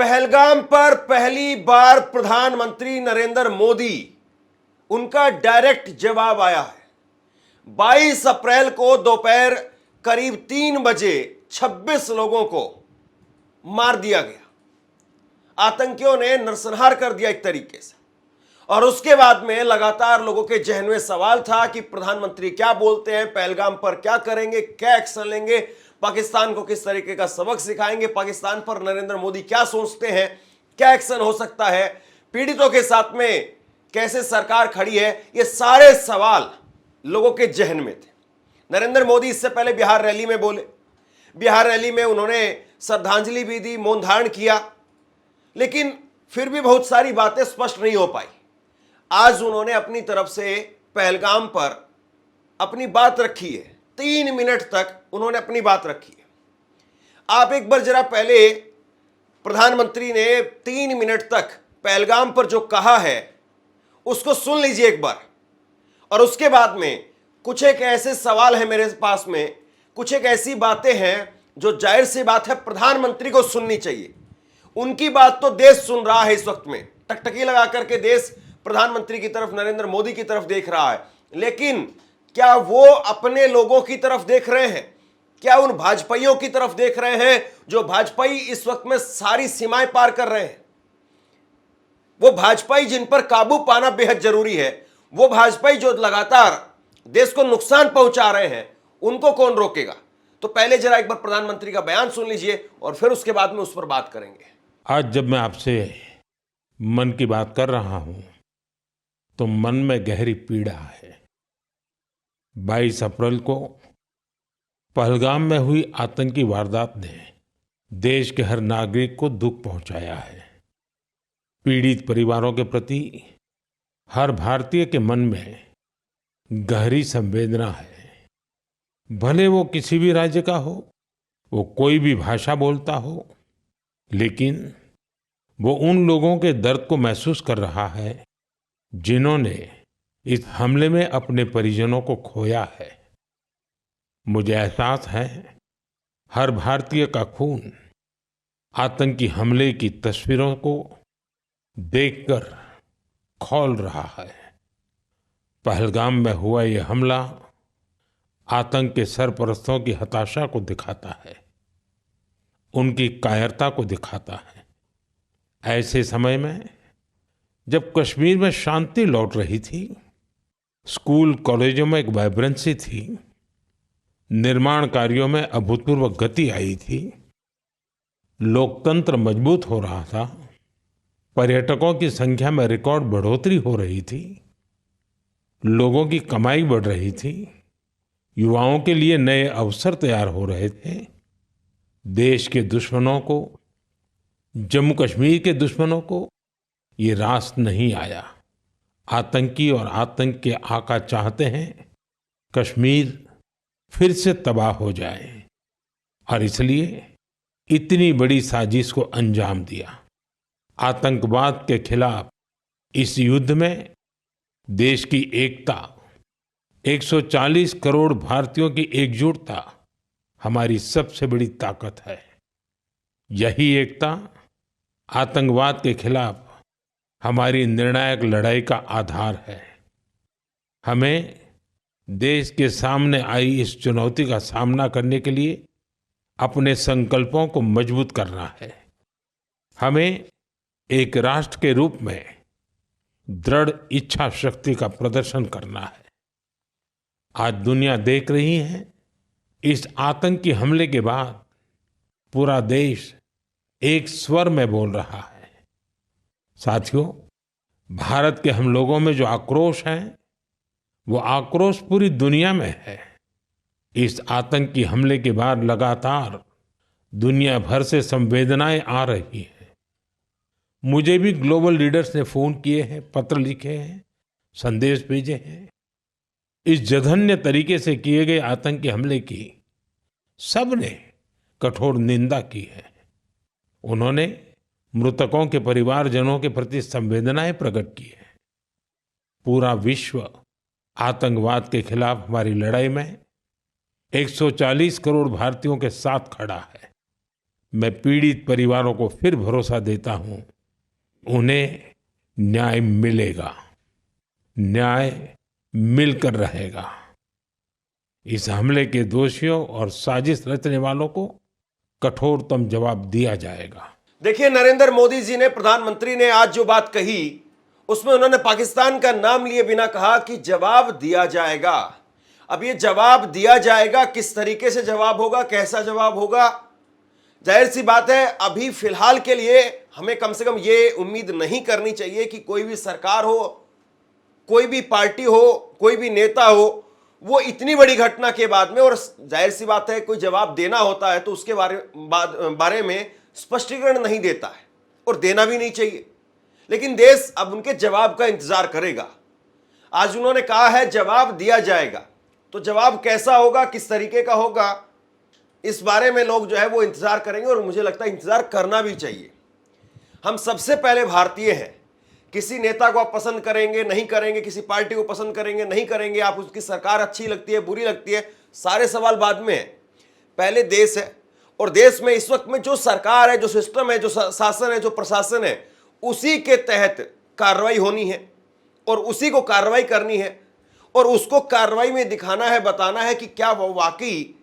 पहलगाम पर पहली बार प्रधानमंत्री नरेंद्र मोदी, उनका डायरेक्ट जवाब आया है। 22 अप्रैल को दोपहर करीब 3 बजे 26 लोगों को मार दिया गया। आतंकियों ने नरसंहार कर दिया एक तरीके से। और उसके बाद में लगातार लोगों के जहन में सवाल था कि प्रधानमंत्री क्या बोलते हैं, पहलगाम पर क्या करेंगे, क्या एक्शन लेंगे, पाकिस्तान को किस तरीके का सबक सिखाएंगे, पाकिस्तान पर नरेंद्र मोदी क्या सोचते हैं, क्या एक्शन हो सकता है, पीड़ितों के साथ में कैसे सरकार खड़ी है। ये सारे सवाल लोगों के जहन में थे। नरेंद्र मोदी इससे पहले बिहार रैली में बोले। बिहार रैली में उन्होंने श्रद्धांजलि भी दी, मौन धारण किया, लेकिन फिर भी बहुत सारी बातें स्पष्ट नहीं हो पाई। आज उन्होंने अपनी तरफ से पहलगाम पर अपनी बात रखी है। 3 मिनट तक उन्होंने अपनी बात रखी है। आप एक बार जरा पहले प्रधानमंत्री ने 3 मिनट तक पहलगाम पर जो कहा है उसको सुन लीजिए एक बार। और उसके बाद में कुछ एक ऐसे सवाल है मेरे पास में, कुछ एक ऐसी बातें हैं जो जाहिर सी बात है प्रधानमंत्री को सुननी चाहिए। उनकी बात तो देश सुन रहा है इस वक्त में, टकटकी लगा करके देश प्रधानमंत्री की तरफ, नरेंद्र मोदी की तरफ देख रहा है। लेकिन क्या वो अपने लोगों की तरफ देख रहे हैं? क्या उन भाजपाइयों की तरफ देख रहे हैं जो भाजपाई इस वक्त में सारी सीमाएं पार कर रहे हैं? वो भाजपाई जिन पर काबू पाना बेहद जरूरी है, वो भाजपाई जो लगातार देश को नुकसान पहुंचा रहे हैं, उनको कौन रोकेगा? तो पहले जरा एक बार प्रधानमंत्री का बयान सुन लीजिए और फिर उसके बाद में उस पर बात करेंगे। आज जब मैं आपसे मन की बात कर रहा हूं तो मन में गहरी पीड़ा है। 22 अप्रैल को पहलगाम में हुई आतंकी वारदात ने देश के हर नागरिक को दुख पहुंचाया है। पीड़ित परिवारों के प्रति हर भारतीय के मन में गहरी संवेदना है। भले वो किसी भी राज्य का हो, वो कोई भी भाषा बोलता हो, लेकिन वो उन लोगों के दर्द को महसूस कर रहा है जिन्होंने इस हमले में अपने परिजनों को खोया है। मुझे एहसास है हर भारतीय का खून आतंकी हमले की तस्वीरों को देखकर खौल रहा है। पहलगाम में हुआ ये हमला आतंक के सरपरस्तों की हताशा को दिखाता है, उनकी कायरता को दिखाता है। ऐसे समय में जब कश्मीर में शांति लौट रही थी, स्कूल कॉलेजों में एक वाइब्रेंसी थी, निर्माण कार्यों में अभूतपूर्व गति आई थी, लोकतंत्र मजबूत हो रहा था, पर्यटकों की संख्या में रिकॉर्ड बढ़ोतरी हो रही थी, लोगों की कमाई बढ़ रही थी, युवाओं के लिए नए अवसर तैयार हो रहे थे, देश के दुश्मनों को, जम्मू कश्मीर के दुश्मनों को ये रास नहीं आया। आतंकी और आतंक के आका चाहते हैं कश्मीर फिर से तबाह हो जाए और इसलिए इतनी बड़ी साजिश को अंजाम दिया। आतंकवाद के खिलाफ इस युद्ध में देश की एकता, 140 करोड़ भारतीयों की एकजुटता हमारी सबसे बड़ी ताकत है। यही एकता आतंकवाद के खिलाफ हमारी निर्णायक लड़ाई का आधार है। हमें देश के सामने आई इस चुनौती का सामना करने के लिए अपने संकल्पों को मजबूत करना है। हमें एक राष्ट्र के रूप में दृढ़ इच्छा शक्ति का प्रदर्शन करना है। आज दुनिया देख रही है, इस आतंकी हमले के बाद पूरा देश एक स्वर में बोल रहा है। साथियों, भारत के हम लोगों में जो आक्रोश है, वो आक्रोश पूरी दुनिया में है। इस आतंकी हमले के बाद लगातार दुनिया भर से संवेदनाएं आ रही हैं। मुझे भी ग्लोबल लीडर्स ने फोन किए हैं, पत्र लिखे हैं, संदेश भेजे हैं। इस जघन्य तरीके से किए गए आतंकी हमले की सबने कठोर निंदा की है। उन्होंने मृतकों के परिवारजनों के प्रति संवेदनाएं प्रकट की है। पूरा विश्व आतंकवाद के खिलाफ हमारी लड़ाई में 140 करोड़ भारतीयों के साथ खड़ा है। मैं पीड़ित परिवारों को फिर भरोसा देता हूं, उन्हें न्याय मिलेगा, न्याय मिलकर रहेगा। इस हमले के दोषियों और साजिश रचने वालों को कठोरतम जवाब दिया जाएगा। देखिए, नरेंद्र मोदी जी ने, प्रधानमंत्री ने आज जो बात कही उसमें उन्होंने पाकिस्तान का नाम लिए बिना कहा कि जवाब दिया जाएगा। अब ये जवाब दिया जाएगा, किस तरीके से जवाब होगा, कैसा जवाब होगा, जाहिर सी बात है अभी फिलहाल के लिए हमें कम से कम ये उम्मीद नहीं करनी चाहिए कि कोई भी सरकार हो, कोई भी पार्टी हो, कोई भी नेता हो, वो इतनी बड़ी घटना के बाद में, और जाहिर सी बात है कोई जवाब देना होता है तो उसके बारे में स्पष्टीकरण नहीं देता है और देना भी नहीं चाहिए। लेकिन देश अब उनके जवाब का इंतजार करेगा। आज उन्होंने कहा है जवाब दिया जाएगा, तो जवाब कैसा होगा, किस तरीके का होगा, इस बारे में लोग जो है वो इंतजार करेंगे और मुझे लगता है इंतजार करना भी चाहिए। हम सबसे पहले भारतीय हैं। किसी नेता को आप पसंद करेंगे नहीं करेंगे, किसी पार्टी को पसंद करेंगे नहीं करेंगे, आप उसकी सरकार अच्छी लगती है बुरी लगती है, सारे सवाल बाद में है। पहले देश है, और देश में इस वक्त में जो सरकार है, जो सिस्टम है, जो शासन है, जो प्रशासन है, उसी के तहत कार्रवाई होनी है और उसी को कार्रवाई करनी है और उसको कार्रवाई में दिखाना है, बताना है कि क्या वाकई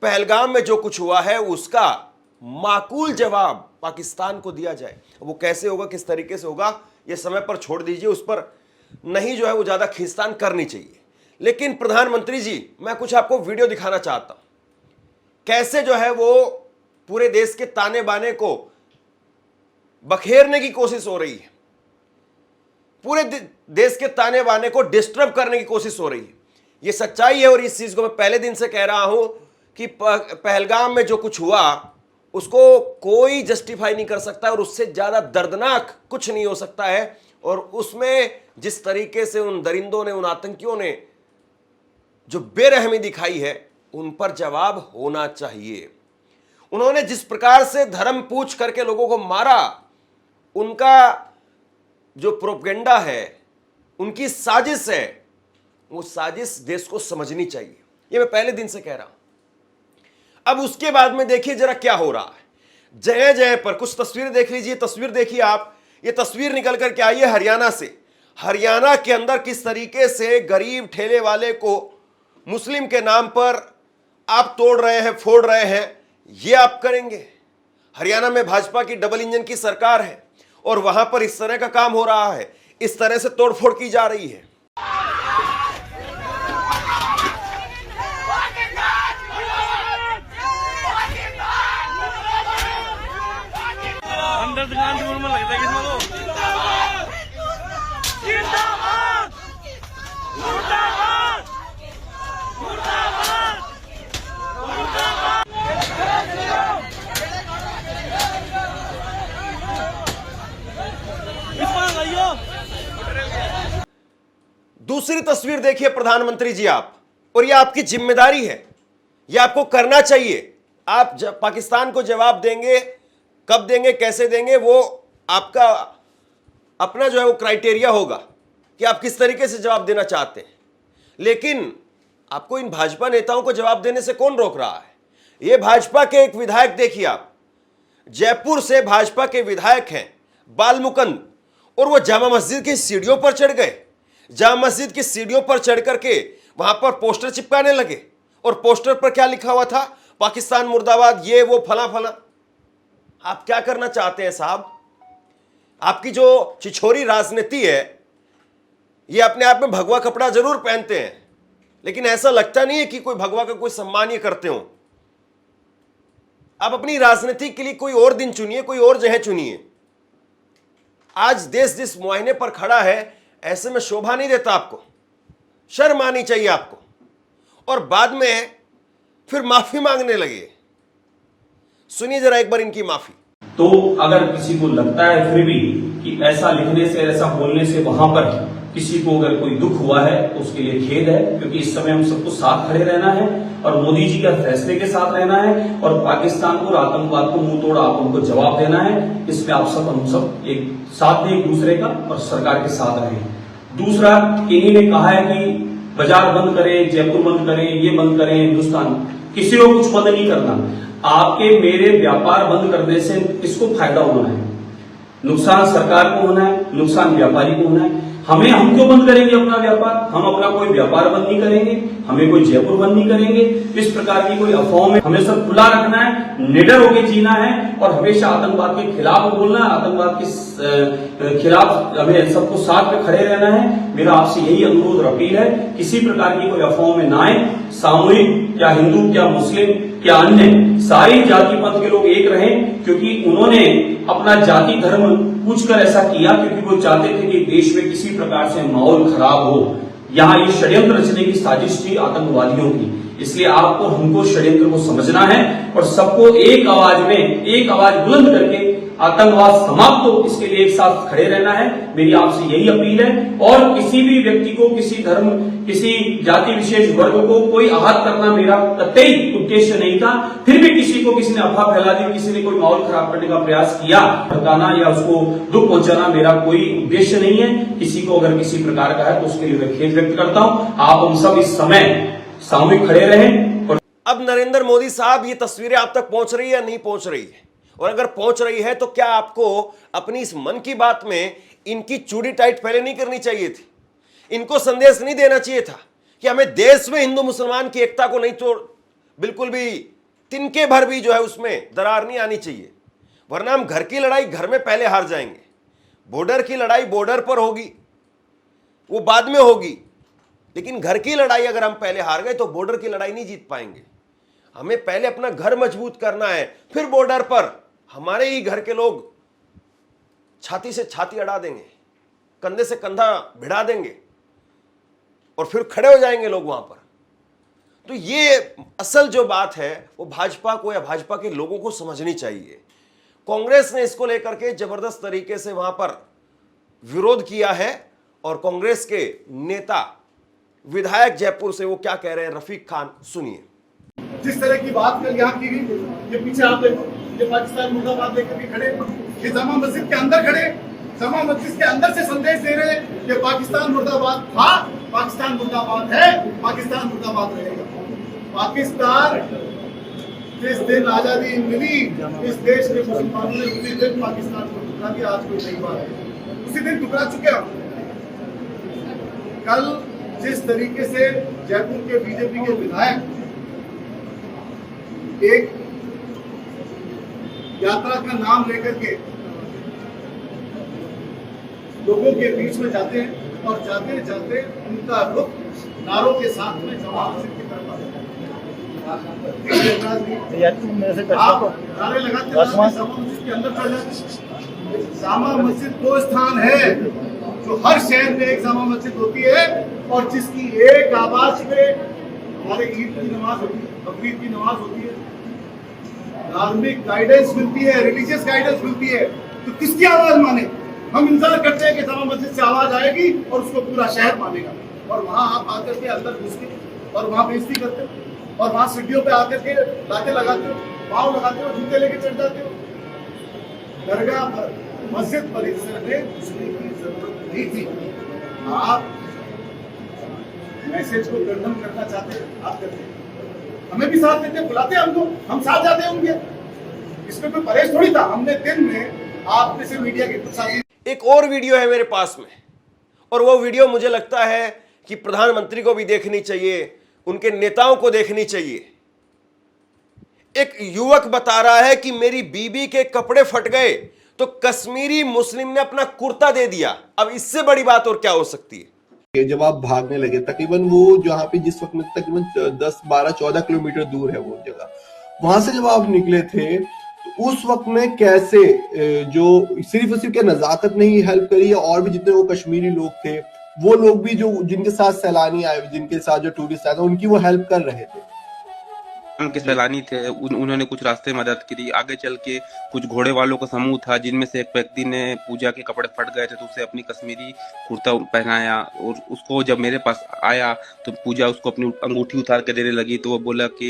पहलगाम में जो कुछ हुआ है उसका माकूल जवाब पाकिस्तान को दिया जाए। वो कैसे होगा, किस तरीके से होगा, ये समय पर छोड़ दीजिए, उस पर नहीं जो है वो ज्यादा खींचतान करनी चाहिए। लेकिन प्रधानमंत्री जी, मैं कुछ आपको वीडियो दिखाना चाहता हूं, कैसे जो है वो पूरे देश के ताने बाने को बखेरने की कोशिश हो रही है, पूरे देश के ताने बाने को डिस्टर्ब करने की कोशिश हो रही है। ये सच्चाई है और इस चीज को मैं पहले दिन से कह रहा हूं कि पहलगाम में जो कुछ हुआ उसको कोई जस्टिफाई नहीं कर सकता और उससे ज्यादा दर्दनाक कुछ नहीं हो सकता है। और उसमें जिस तरीके से उन दरिंदों ने, उन आतंकियों ने जो बेरहमी दिखाई है, उन पर जवाब होना चाहिए। उन्होंने जिस प्रकार से धर्म पूछ करके लोगों को मारा, उनका जो प्रोपेगेंडा है, उनकी साजिश है, वो साजिश देश को समझनी चाहिए। ये मैं पहले दिन से कह रहा हूं। अब उसके बाद में देखिए जरा क्या हो रहा है। जगह जगह पर कुछ तस्वीर देख लीजिए, तस्वीर देखिए आप। ये तस्वीर निकल करके आई है हरियाणा से। हरियाणा के अंदर किस तरीके से गरीब ठेले वाले को मुस्लिम के नाम पर आप तोड़ रहे हैं, फोड़ रहे हैं, ये आप करेंगे। हरियाणा में भाजपा की डबल इंजन की सरकार है और वहां पर इस तरह का काम हो रहा है, इस तरह से तोड़फोड़ की जा रही है। अंदर दुकान में लगता है किसमें तो जिंदाबाद मुर्दाबाद मुर्दाबाद मुर्दाबाद। इसमें लाइयो। दूसरी तस्वीर देखिए प्रधानमंत्री जी आप, और ये आपकी जिम्मेदारी है, ये आपको करना चाहिए। आप पाकिस्तान को जवाब देंगे, कब देंगे, कैसे देंगे, वो आपका अपना जो है वो क्राइटेरिया होगा कि आप किस तरीके से जवाब देना चाहते हैं। लेकिन आपको इन भाजपा नेताओं को जवाब देने से कौन रोक रहा है? ये भाजपा के एक विधायक देखिए आप, जयपुर से भाजपा के विधायक हैं बालमुकुंद, और वो जामा मस्जिद की सीढ़ियों पर चढ़ गए। जामा मस्जिद की सीढ़ियों पर चढ़ करके वहां पर पोस्टर चिपकाने लगे, और पोस्टर पर क्या लिखा हुआ था? पाकिस्तान मुर्दाबाद, ये वो फला फला। आप क्या करना चाहते हैं साहब? आपकी जो छिछोरी राजनीति है, ये अपने आप में भगवा कपड़ा जरूर पहनते हैं, लेकिन ऐसा लगता नहीं है कि कोई भगवा का कोई सम्मान ये करते हो। आप अपनी राजनीति के लिए कोई और दिन चुनिए, कोई और जगह चुनिए। आज देश जिस मुआयने पर खड़ा है, ऐसे में शोभा नहीं देता आपको, शर्म आनी चाहिए आपको, और बाद में फिर माफी मांगने लगे। सुनिए जरा एक बार इनकी माफी। तो अगर किसी को लगता है फिर भी कि ऐसा लिखने से, ऐसा बोलने से वहां पर किसी को अगर कोई दुख हुआ है, तो उसके लिए खेद है, क्योंकि इस समय हम सबको साथ खड़े रहना है और मोदी जी के फैसले के साथ रहना है और पाकिस्तान को और आतंकवाद को मुंह तोड़ आप उनको जवाब देना है। इसमें आप सब, हम सब एक साथ दें एक दूसरे का और सरकार के साथ रहें। दूसरा, इन्हीं ने कहा है कि बाजार बंद करें, जयपुर बंद करें, ये बंद करें, हिंदुस्तान, किसी को कुछ बंद नहीं करना। आपके मेरे व्यापार बंद करने से किसको फायदा होना है? नुकसान सरकार को होना है, नुकसान व्यापारी को होना है। हम क्यों बंद करेंगे अपना व्यापार? हम अपना कोई व्यापार बंद नहीं करेंगे, हमें कोई जयपुर बंद नहीं करेंगे। इस प्रकार की कोई अफवाहों में हमें सब खुला रखना है, निडर होकर जीना है और हमेशा आतंकवाद के खिलाफ बोलना है, आतंकवाद के खिलाफ हमें सबको साथ में खड़े रहना है। मेरा आपसे यही अनुरोध और अपील है, किसी प्रकार की कोई अफवाहों में ना आए। सामूहिक, क्या हिंदू, क्या मुस्लिम, क्या अन्य सारी जाति पंथ के लोग एक रहें, क्योंकि उन्होंने अपना जाति धर्म पूछकर ऐसा किया क्योंकि वो चाहते थे कि देश में किसी प्रकार से माहौल खराब हो। यहाँ ये षड्यंत्र रचने की साजिश थी आतंकवादियों की। इसलिए आपको हमको षड्यंत्र को समझना है और सबको एक आवाज में, एक आवाज बुलंद करके आतंकवाद समाप्त हो, इसके लिए एक साथ खड़े रहना है। मेरी आपसे यही अपील है। और किसी भी व्यक्ति को, किसी धर्म, किसी जाति विशेष वर्ग को कोई आहत करना मेरा कतई उद्देश्य नहीं था। फिर भी किसी को, किसी ने अफवाह फैला दी, किसी ने कोई माहौल खराब करने का प्रयास किया, भड़काना या उसको दुख पहुंचाना मेरा कोई उद्देश्य नहीं है। किसी को अगर किसी प्रकार का है तो उसके लिए मैं खेद व्यक्त करता हूं। आप हम सब इस समय सामूहिक खड़े रहें। और अब नरेंद्र मोदी साहब, ये तस्वीरें आप तक पहुंच रही है या नहीं पहुंच रही है? और अगर पहुंच रही है तो क्या आपको अपनी इस मन की बात में इनकी चूड़ी टाइट पहले नहीं करनी चाहिए थी? इनको संदेश नहीं देना चाहिए था कि हमें देश में हिंदू मुसलमान की एकता को नहीं तोड़, बिल्कुल भी तिनके भर भी जो है उसमें दरार नहीं आनी चाहिए, वरना हम घर की लड़ाई घर में पहले हार जाएंगे। बॉर्डर की लड़ाई बॉर्डर पर होगी, वो बाद में होगी, लेकिन घर की लड़ाई अगर हम पहले हार गए तो बॉर्डर की लड़ाई नहीं जीत पाएंगे। हमें पहले अपना घर मजबूत करना है, फिर बॉर्डर पर हमारे ही घर के लोग छाती से छाती अड़ा देंगे, कंधे से कंधा भिड़ा देंगे और फिर खड़े हो जाएंगे लोग वहां पर। तो ये असल जो बात है वो भाजपा को या भाजपा के लोगों को समझनी चाहिए। कांग्रेस ने इसको लेकर के जबरदस्त तरीके से वहां पर विरोध किया है और कांग्रेस के नेता विधायक जयपुर से वो क्या कह रहे हैं, रफीक खान, सुनिए। जिस तरह की बात कल यहाँ की गई, ये पीछे आप देखो, ये पाकिस्तान मुर्दाबाद लेकर के खड़े, ये जामा मस्जिद के अंदर खड़े, जामा मस्जिद के अंदर से संदेश दे रहे हैं ये पाकिस्तान मुर्दाबाद था, पाकिस्तान मुर्दाबाद है, पाकिस्तान मुर्दाबाद रहेगा। पाकिस्तान जिस दिन आजादी मिली, इस देश के मुसलमानों ने उसी दिन पाकिस्तान को टुकरा दिया। आज कोई नई बात है, उसी दिन टुकरा चुके हम। कल जिस तरीके से जयपुर के बीजेपी के विधायक एक यात्रा का नाम लेकर के लोगों के बीच में जाते हैं और जाते जाते उनका रुख नारों के साथ में जामा मस्जिद की तरफ आप नारे लगाते जामा मस्जिद के अंदर चढ़ जाते। जामा मस्जिद वो स्थान है जो हर शहर में एक जामा मस्जिद होती है और जिसकी एक आवाज पे हमारे ईद की नमाज होती है, बकरीद की नमाज होती है, धार्मिक गाइडेंस मिलती है, रिलीजियस गाइडेंस मिलती है। तो किसकी आवाज माने? हम इंतजार करते हैं कि जामा मस्जिद से आवाज आएगी और उसको पूरा शहर मानेगा। और वहां आप आकर के अंदर घुस के और वहां बेइज्जती करते हो और वहां सीढ़ियों पे आकर के लाते लगाते हो, पाँव लगाते हो, जूते लेके चढ़ जाते हो। दरगाह पर, मस्जिद परिसर में घुसने की जरूरत नहीं थी। आप मैसेज को गर्दन करना चाहते हैं, आप करते हैं, हमें भी साथ देते, बुलाते हमको, हम साथ जाते होंगे। इसमें कोई परहेज थोड़ी था। हमने दिन में आप में से मीडिया के कुछ साथी। एक और वीडियो है मेरे पास में और वो वीडियो मुझे लगता है कि प्रधानमंत्री को भी देखनी चाहिए, उनके नेताओं को देखनी चाहिए। एक युवक बता रहा है कि मेरी बीबी के कपड़े फट गए तो कश्मीरी मुस्लिम ने अपना कुर्ता दे दिया। अब इससे बड़ी बात और क्या हो सकती है? जब आप भागने लगे, तकरीबन वो जहाँ पे जिस वक्त में तकरीबन 10, 12, 14 किलोमीटर दूर है वो जगह, वहां से जब आप निकले थे तो उस वक्त में कैसे जो सिर्फ और सिर्फ क्या नजाकत ने ही हेल्प करी है और भी जितने वो कश्मीरी लोग थे, वो लोग भी जो जिनके साथ सैलानी आए, जिनके साथ जो टूरिस्ट आए थे, उनकी वो हेल्प कर रहे थे। उनके सैलानी थे, उन्होंने कुछ रास्ते मदद करी। आगे चल के कुछ घोड़े वालों का समूह था जिनमें से एक व्यक्ति ने पूजा के कपड़े फट गए थे तो उसे अपनी कश्मीरी कुर्ता पहनाया और उसको जब मेरे पास आया तो पूजा उसको अपनी अंगूठी उतार के देने लगी। तो वो बोला कि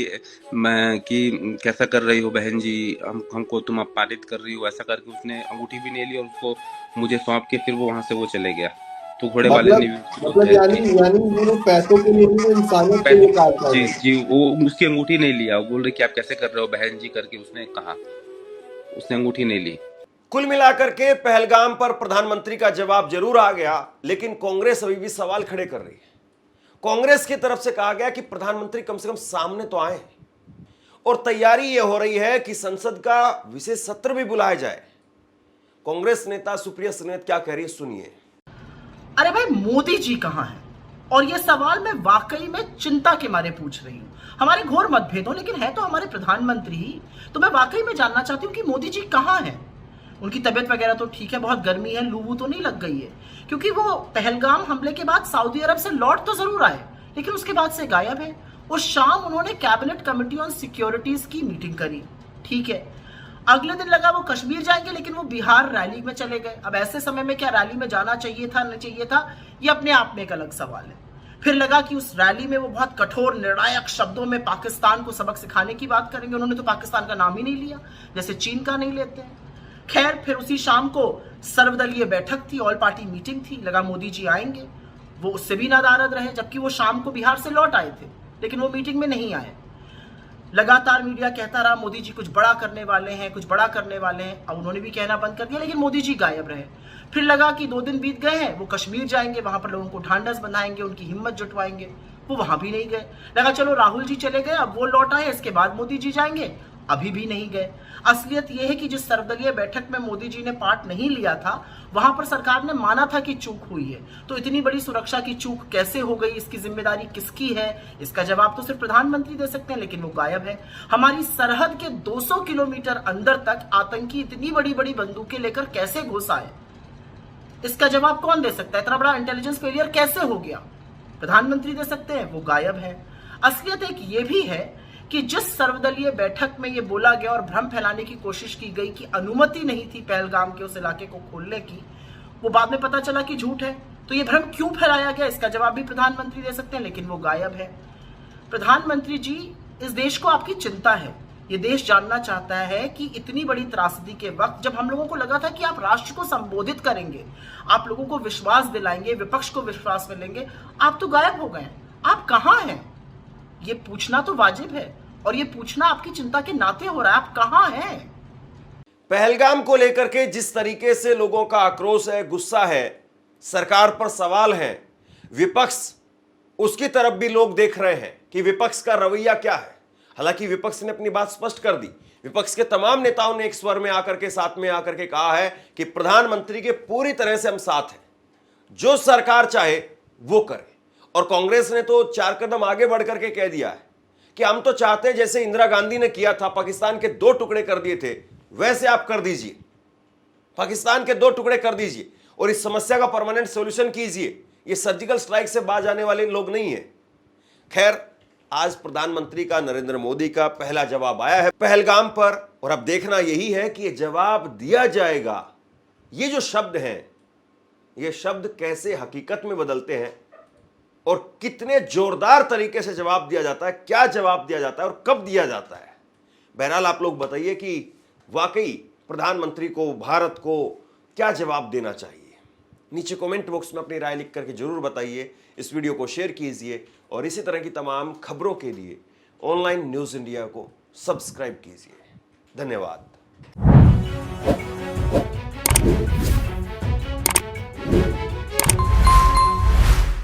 कैसा कर रही हो बहन जी, हमको तुम अपमानित कर रही हो। ऐसा करके उसने अंगूठी भी ले ली और उसको मुझे सौंप के फिर वो वहां से वो चले गया। तो घोड़े वाले ने मतलब यानी वो लोग पैसों के लिए नहीं, वो इंसानियत के लिए काम कर रहे जी हैं। जी, वो उसकी अंगूठी नहीं लिया, वो बोल रहे कि आप कैसे कर रहे हो बहन जी करके उसने कहा, उसने अंगूठी नहीं ली। कुल मिलाकर के पहलगाम पर प्रधानमंत्री का जवाब जरूर आ गया, लेकिन कांग्रेस अभी भी सवाल खड़े कर रही है। कांग्रेस की तरफ से कहा गया कि प्रधानमंत्री कम से कम सामने तो आए, और तैयारी यह हो रही है कि संसद का विशेष सत्र भी बुलाया जाए। कांग्रेस नेता सुप्रिया सुले क्या कह रही है, सुनिए। अरे भाई, मोदी जी कहां हैं? और ये सवाल मैं वाकई में चिंता के मारे पूछ रही हूँ। हमारे घोर मतभेद हो, लेकिन है तो हमारे प्रधानमंत्री ही। तो मैं वाकई में जानना चाहती हूँ कि मोदी जी कहां हैं। उनकी तबीयत वगैरह तो ठीक है, बहुत गर्मी है, लू तो नहीं लग गई है, क्योंकि वो पहलगाम हमले के बाद सऊदी अरब से लौट तो जरूर आए, लेकिन उसके बाद से गायब है। उस शाम उन्होंने कैबिनेट कमेटी ऑन सिक्योरिटीज की मीटिंग करी, ठीक है। अगले दिन लगा वो कश्मीर जाएंगे, लेकिन वो बिहार रैली में चले गए। अब ऐसे समय में क्या रैली में जाना चाहिए था, नहीं चाहिए था, ये अपने आप में एक अलग सवाल है। फिर लगा कि उस रैली में वो बहुत कठोर निर्णायक शब्दों में पाकिस्तान को सबक सिखाने की बात करेंगे। उन्होंने तो पाकिस्तान का नाम ही नहीं लिया, जैसे चीन का नहीं लेते हैं। खैर, फिर उसी शाम को सर्वदलीय बैठक थी, ऑल पार्टी मीटिंग थी। लगा मोदी जी आएंगे, वो उससे भी नादारद रहे, जबकि वो शाम को बिहार से लौट आए थे, लेकिन वो मीटिंग में नहीं आए। लगातार मीडिया कहता रहा मोदी जी कुछ बड़ा करने वाले हैं, कुछ बड़ा करने वाले हैं। अब उन्होंने भी कहना बंद कर दिया, लेकिन मोदी जी गायब रहे। फिर लगा कि 2 दिन बीत गए हैं, वो कश्मीर जाएंगे, वहां पर लोगों को ढांढस बंधाएंगे, उनकी हिम्मत जुटवाएंगे। वो वहां भी नहीं गए। लगा चलो राहुल जी चले गए, अब वो लौट आए, इसके बाद मोदी जी जाएंगे, अभी भी नहीं गए। असलियत यह है कि जिस सर्वदलीय बैठक में मोदी जी ने पार्ट नहीं लिया था, वहां पर सरकार ने माना था कि चूक हुई है। तो इतनी बड़ी सुरक्षा की चूक कैसे हो गई, इसकी जिम्मेदारी किसकी है? इसका जवाब तो सिर्फ प्रधानमंत्री दे सकते हैं, लेकिन वो गायब है। हमारी सरहद के 200 किलोमीटर अंदर तक आतंकी इतनी बड़ी बड़ी बंदूकें लेकर कैसे घुस आए, इसका जवाब कौन दे सकता है? इतना बड़ा इंटेलिजेंस फेलियर कैसे हो गया? प्रधानमंत्री दे सकते हैं, वो गायब है। असलियत एक ये भी है कि जिस सर्वदलीय बैठक में ये बोला गया और भ्रम फैलाने की कोशिश की गई कि अनुमति नहीं थी पहलगाम के उस इलाके को खोलने की, वो बाद में पता चला कि झूठ है। तो ये भ्रम क्यों फैलाया गया, इसका जवाब भी प्रधानमंत्री दे सकते हैं, लेकिन वो गायब है। प्रधानमंत्री जी, इस देश को आपकी चिंता है। ये देश जानना चाहता है कि इतनी बड़ी त्रासदी के वक्त, जब हम लोगों को लगा था कि आप राष्ट्र को संबोधित करेंगे, आप लोगों को विश्वास दिलाएंगे, विपक्ष को विश्वास में लेंगे, आप तो गायब हो गए। आप कहां हैं? ये पूछना तो वाजिब है, और ये पूछना आपकी चिंता के नाते हो रहा है। आप कहां हैं? पहलगाम को लेकर के जिस तरीके से लोगों का आक्रोश है, गुस्सा है, सरकार पर सवाल है, विपक्ष उसकी तरफ भी लोग देख रहे हैं कि विपक्ष का रवैया क्या है। हालांकि विपक्ष ने अपनी बात स्पष्ट कर दी। विपक्ष के तमाम नेताओं ने एक स्वर में आकर के, साथ में आकर के कहा है कि प्रधानमंत्री के पूरी तरह से हम साथ हैं, जो सरकार चाहे वो करे। और कांग्रेस ने तो 4 कदम आगे बढ़ करके कह दिया है कि हम तो चाहते हैं जैसे इंदिरा गांधी ने किया था, पाकिस्तान के 2 टुकड़े कर दिए थे, वैसे आप कर दीजिए, पाकिस्तान के 2 टुकड़े कर दीजिए और इस समस्या का परमानेंट सॉल्यूशन कीजिए। ये सर्जिकल स्ट्राइक से बाज आने वाले लोग नहीं है। खैर, आज प्रधानमंत्री का, नरेंद्र मोदी का पहला जवाब आया है पहलगाम पर, और अब देखना यही है कि ये जवाब दिया जाएगा। ये जो शब्द हैं, ये शब्द कैसे हकीकत में बदलते हैं और कितने जोरदार तरीके से जवाब दिया जाता है, क्या जवाब दिया जाता है और कब दिया जाता है। बहरहाल आप लोग बताइए कि वाकई प्रधानमंत्री को, भारत को क्या जवाब देना चाहिए। नीचे कमेंट बॉक्स में अपनी राय लिख करके जरूर बताइए। इस वीडियो को शेयर कीजिए और इसी तरह की तमाम खबरों के लिए ऑनलाइन न्यूज़ इंडिया को सब्सक्राइब कीजिए। धन्यवाद।